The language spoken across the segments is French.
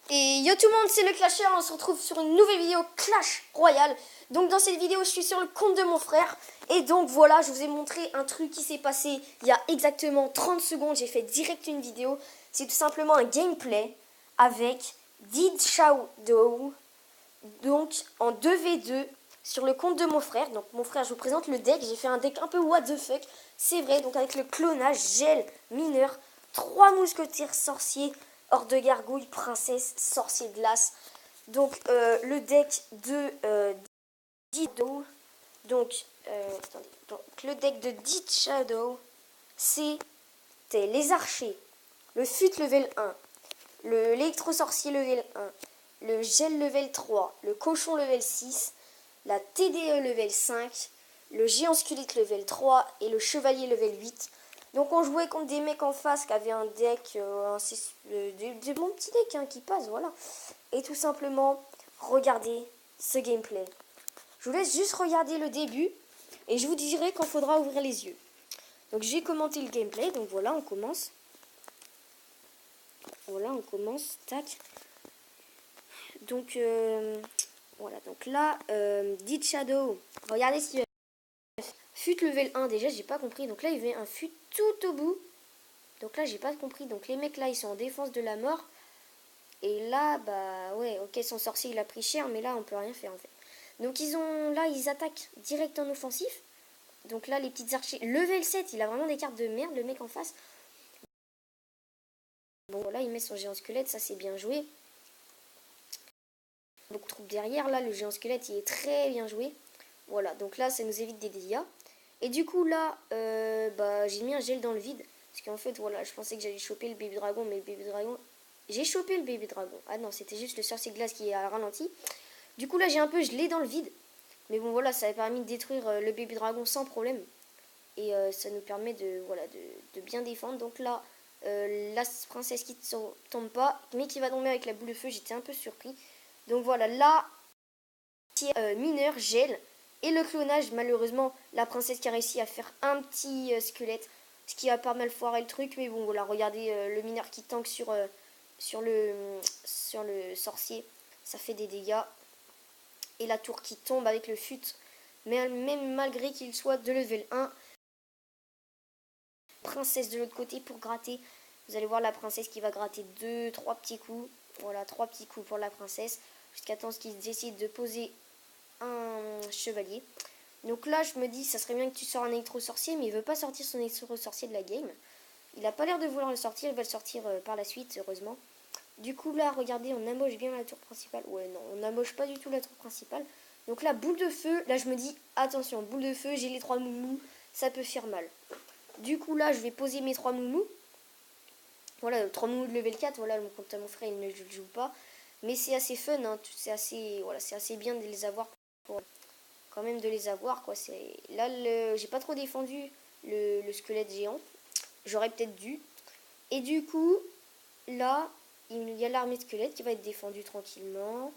Et yo tout le monde, c'est le Clasher, on se retrouve sur une nouvelle vidéo Clash Royale. Donc dans cette vidéo, je suis sur le compte de mon frère. Et donc voilà, je vous ai montré un truc qui s'est passé il y a exactement 30 secondes. J'ai fait direct une vidéo. C'est tout simplement un gameplay avec Did Shadow. Donc en 2v2 sur le compte de mon frère. Donc mon frère, je vous présente le deck. J'ai fait un deck un peu what the fuck. C'est vrai, donc avec le clonage, gel, mineur, 3 mousquetaires sorciers, hors de gargouille, princesse, sorcier de glace. Donc le deck de Dido. Donc, attendez, donc le deck de Dead Shadow, c'était les archers, le fut level 1, l'électro-sorcier level 1, le gel level 3, le cochon level 6, la TDE level 5, le géant squelette level 3 et le chevalier level 8. Donc on jouait contre des mecs en face qui avaient un deck, des bons petits decks hein, qui passent, voilà. Et tout simplement, regardez ce gameplay. Je vous laisse juste regarder le début et je vous dirai quand faudra ouvrir les yeux. Donc j'ai commenté le gameplay, donc voilà, on commence. Voilà, on commence, tac. Donc voilà, donc là, Dead Shadow, regardez ce qu'il y a. Fut level 1 déjà, j'ai pas compris. Donc là, il y avait un fut tout au bout. Donc là, j'ai pas compris. Donc les mecs là, ils sont en défense de la mort. Et là, bah ouais, ok, son sorcier, il a pris cher, mais là, on peut rien faire en fait. Donc ils attaquent direct en offensif. Donc là, les petites archers, level 7, il a vraiment des cartes de merde, le mec en face. Bon, voilà, il met son géant squelette, ça c'est bien joué. Beaucoup de troupes derrière, là, le géant squelette, il est très bien joué. Voilà, donc là, ça nous évite des dégâts. Et du coup, là, bah, j'ai mis un gel dans le vide. Parce qu'en fait, voilà, je pensais que j'allais choper le bébé dragon, mais le bébé dragon... J'ai chopé le bébé dragon. Ah non, c'était juste le sorcier glace qui a ralenti. Du coup, là, j'ai un peu gelé dans le vide. Mais bon, voilà, ça a permis de détruire le bébé dragon sans problème. Et ça nous permet de, voilà, de bien défendre. Donc là, la princesse qui ne tombe pas, mais qui va tomber avec la boule de feu, j'étais un peu surpris. Donc voilà, là, mineur, gel. Et le clonage, malheureusement, la princesse qui a réussi à faire un petit squelette. Ce qui a pas mal foiré le truc. Mais bon, voilà, regardez le mineur qui tank sur le sorcier. Ça fait des dégâts. Et la tour qui tombe avec le fut. Mais même malgré qu'il soit de level 1, princesse de l'autre côté pour gratter. Vous allez voir la princesse qui va gratter 2-3 petits coups. Voilà, 3 petits coups pour la princesse. Jusqu'à temps qu'ils décident de poser un chevalier. Donc là, je me dis, ça serait bien que tu sors un électro-sorcier, mais il veut pas sortir son électro-sorcier de la game. Il a pas l'air de vouloir le sortir, il va le sortir par la suite, heureusement. Du coup, là, regardez, on amoche bien la tour principale. Ouais, non, on amoche pas du tout la tour principale. Donc là, boule de feu, là, je me dis, attention, boule de feu, j'ai les 3 moumous, ça peut faire mal. Du coup, là, je vais poser mes 3 moumous. Voilà, 3 moumous de level 4, voilà, compte à mon frère, il ne joue pas. Mais c'est assez fun, hein, c'est assez, voilà, c'est assez bien de les avoir pour quand même de les avoir, quoi. Là, j'ai pas trop défendu le squelette géant. J'aurais peut-être dû. Et du coup, là, il y a l'armée de squelette qui va être défendue tranquillement.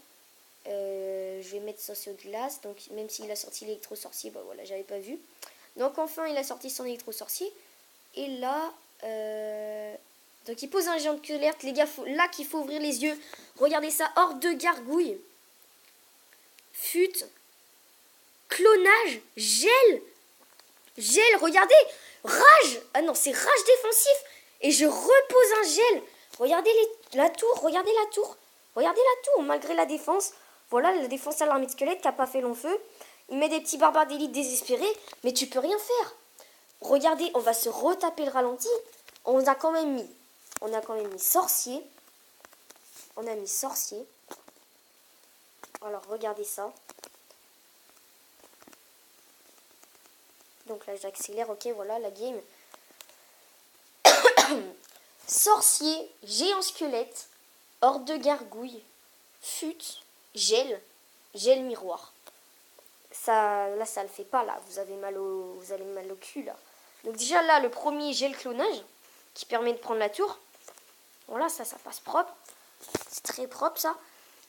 Je vais mettre sorcier de glace. Donc, même s'il a sorti l'électro-sorcier, bah voilà, j'avais pas vu. Donc, enfin, il a sorti son électro-sorcier. Et là, donc il pose un géant de squelette. Les gars, là qu'il faut ouvrir les yeux. Regardez ça, horde de gargouilles. Fut. Clonage. Gel. Gel, regardez. Rage. Ah non, c'est rage défensif. Et je repose un gel. Regardez la tour. Regardez la tour. Regardez la tour, malgré la défense. Voilà, la défense à l'armée de squelette qui n'a pas fait long feu. Il met des petits barbares d'élite désespérés. Mais tu peux rien faire. Regardez, on va se retaper le ralenti. On a quand même mis sorcier. On a mis sorcier. Alors, regardez ça. Donc là, j'accélère. Ok, voilà, la game. Sorcier, géant squelette, horde de gargouilles, fut, gel, gel miroir. Ça, là, ça le fait pas, là. Vous avez mal au cul, là. Donc déjà, là, le premier gel clonage, qui permet de prendre la tour. Voilà, ça passe propre. C'est très propre, ça.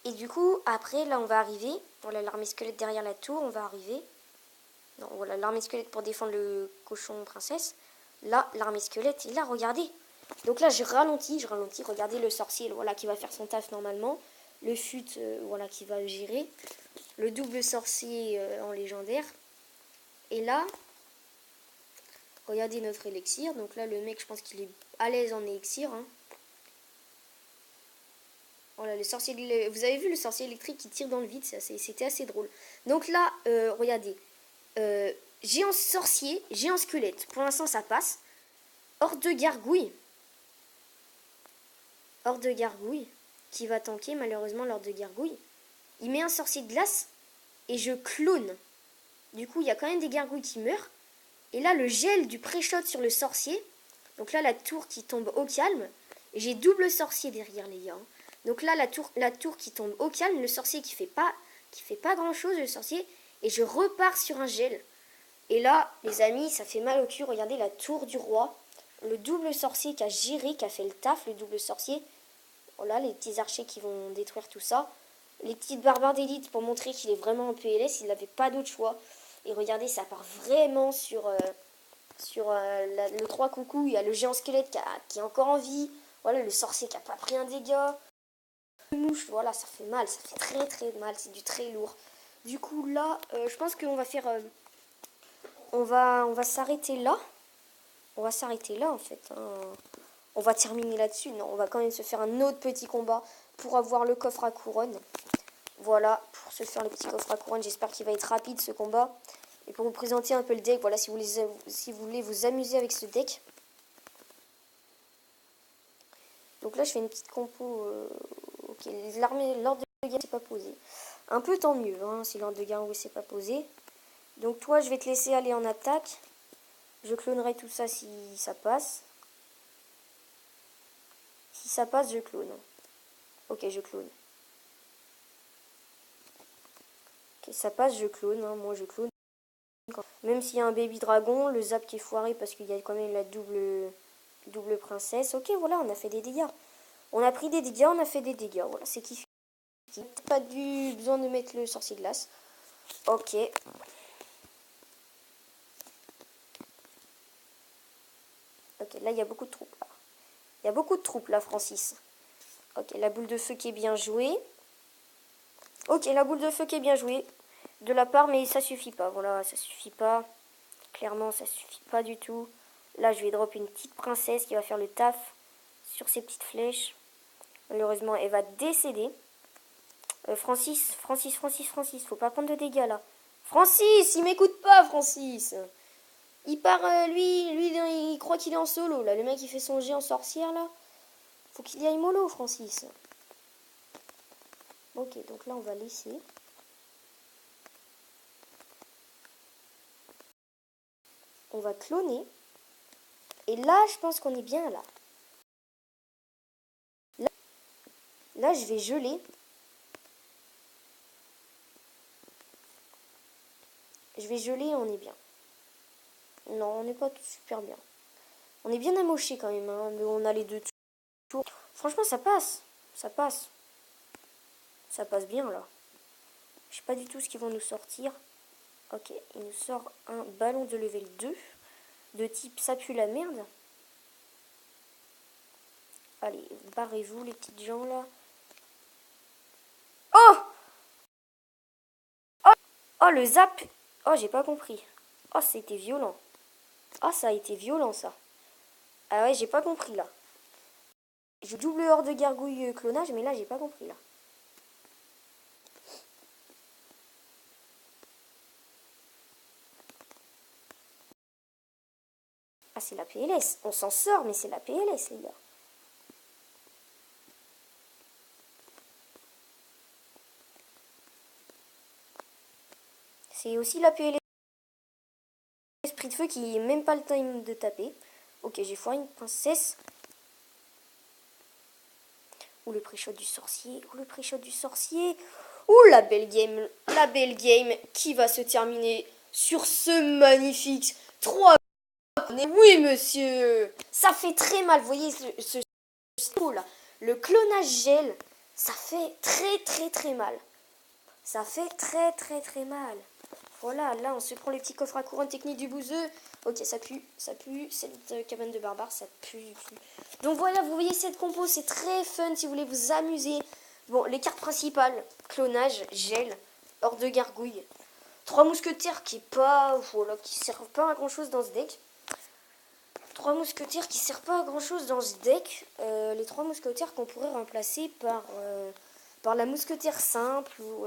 Et du coup, après, là, on va arriver. Voilà, l'armée squelette derrière la tour, on va arriver. Non, voilà, l'armée squelette pour défendre le cochon princesse. Là, l'armée squelette, et là, regardez. Donc là, je ralentis. Regardez le sorcier, voilà, qui va faire son taf normalement. Le fut, voilà, qui va gérer. Le double sorcier en légendaire. Et là, regardez notre élixir. Donc là, le mec, je pense qu'il est à l'aise en élixir. Hein. Voilà, le sorcier, vous avez vu le sorcier électrique qui tire dans le vide, c'était assez drôle. Donc là, regardez, géant sorcier, géant squelette. Pour l'instant, ça passe. Horde de gargouille. Horde de gargouille. Qui va tanker, malheureusement, l'horde de gargouille. Il met un sorcier de glace et je clone. Du coup, il y a quand même des gargouilles qui meurent. Et là, le gel du pré-shot sur le sorcier. Donc là, la tour qui tombe au calme. Et j'ai double sorcier derrière, les gars. Donc là, la tour qui tombe au calme, le sorcier qui fait pas grand chose, le sorcier, et je repars sur un gel. Et là, les amis, ça fait mal au cul. Regardez la tour du roi, le double sorcier qui a géré, qui a fait le taf, le double sorcier. Voilà, les petits archers qui vont détruire tout ça. Les petites barbares d'élite pour montrer qu'il est vraiment en PLS, il n'avait pas d'autre choix. Et regardez, ça part vraiment sur le 3 coucou. Il y a le géant squelette qui est encore en vie. Voilà, le sorcier qui n'a pas pris un dégât. Mouche, voilà, ça fait mal, ça fait très très mal, c'est du très lourd. Du coup là, je pense qu'on va faire, on va s'arrêter là. On va s'arrêter là en fait. Hein. On va terminer là-dessus. Non, on va quand même se faire un autre petit combat pour avoir le coffre à couronne. Voilà, pour se faire le petit coffre à couronne, j'espère qu'il va être rapide ce combat. Et pour vous présenter un peu le deck, voilà, si vous voulez vous amuser avec ce deck. Donc là, je fais une petite compo. Ok, l'ordre de guerre s'est pas posé. Un peu tant mieux, hein, si l'ordre de guerre s'est pas posé. Donc toi, je vais te laisser aller en attaque. Je clonerai tout ça si ça passe. Si ça passe, je clone. Ok, je clone. Ok, ça passe, je clone. Hein, moi, je clone. Même s'il y a un baby dragon, le zap qui est foiré parce qu'il y a quand même la double princesse. Ok, voilà, on a fait des dégâts. On a pris des dégâts, on a fait des dégâts. Voilà, c'est kiff. Pas besoin de mettre le sorcier de glace. Ok. Ok, là, il y a beaucoup de troupes. Là. Il y a beaucoup de troupes, là, Francis. Ok, la boule de feu qui est bien jouée. Ok, la boule de feu qui est bien jouée. De la part, mais ça suffit pas. Voilà, ça suffit pas. Clairement, ça suffit pas du tout. Là, je vais drop une petite princesse qui va faire le taf sur ces petites flèches. Malheureusement, elle va décéder. Francis. Faut pas prendre de dégâts, là. Francis, il m'écoute pas, Francis. Il part, lui, il croit qu'il est en solo, là. Le mec, il fait son jet en sorcière, là. Faut qu'il y aille mollo, Francis. Ok, donc là, on va laisser. On va cloner. Et là, je pense qu'on est bien, là. Là, je vais geler. Je vais geler et on est bien. Non, on n'est pas tout super bien. On est bien amoché quand même, hein, mais on a les deux tours. Franchement, ça passe. Ça passe. Ça passe bien, là. Je sais pas du tout ce qu'ils vont nous sortir. Ok, il nous sort un ballon de level 2. De type ça pue la merde. Allez, barrez-vous les petites gens, là. Oh! Oh! Oh, le zap! Oh, j'ai pas compris. Oh, c'était violent. Oh, ça a été violent, ça. Ah ouais, j'ai pas compris, là. Je double hors de gargouille clonage, mais là, j'ai pas compris, là. Ah, c'est la PLS. On s'en sort, mais c'est la PLS, les gars. C'est aussi la PLS. Esprit de feu qui n'a même pas le time de taper. Ok, j'ai foiré une princesse. Ou le pré-shot du sorcier. Ou le pré-shot du sorcier. Ouh, la belle game. La belle game qui va se terminer sur ce magnifique 3. Oui, monsieur. Ça fait très mal. Vous voyez ce là. Le clonage gel, ça fait très mal. Ça fait très mal. Voilà, là on se prend les petits coffres à couronne technique du bouseux. Ok, ça pue. Cette cabane de barbare, ça pue. Donc voilà, vous voyez cette compo, c'est très fun si vous voulez vous amuser. Bon, les cartes principales, clonage, gel, horde de gargouille. 3 mousquetaires qui servent pas à grand chose dans ce deck. 3 mousquetaires qui servent pas à grand chose dans ce deck. Les 3 mousquetaires qu'on pourrait remplacer par la mousquetaire simple ou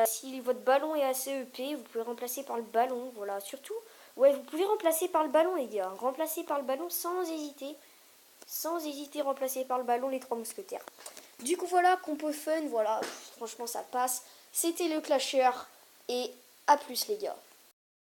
si votre ballon est assez EP, vous pouvez remplacer par le ballon. Voilà, surtout, ouais, vous pouvez remplacer par le ballon, les gars. Remplacer par le ballon sans hésiter. Sans hésiter, remplacer par le ballon les 3 mousquetaires. Du coup, voilà, compo fun, voilà. Franchement, ça passe. C'était le Clasher. Et à plus, les gars.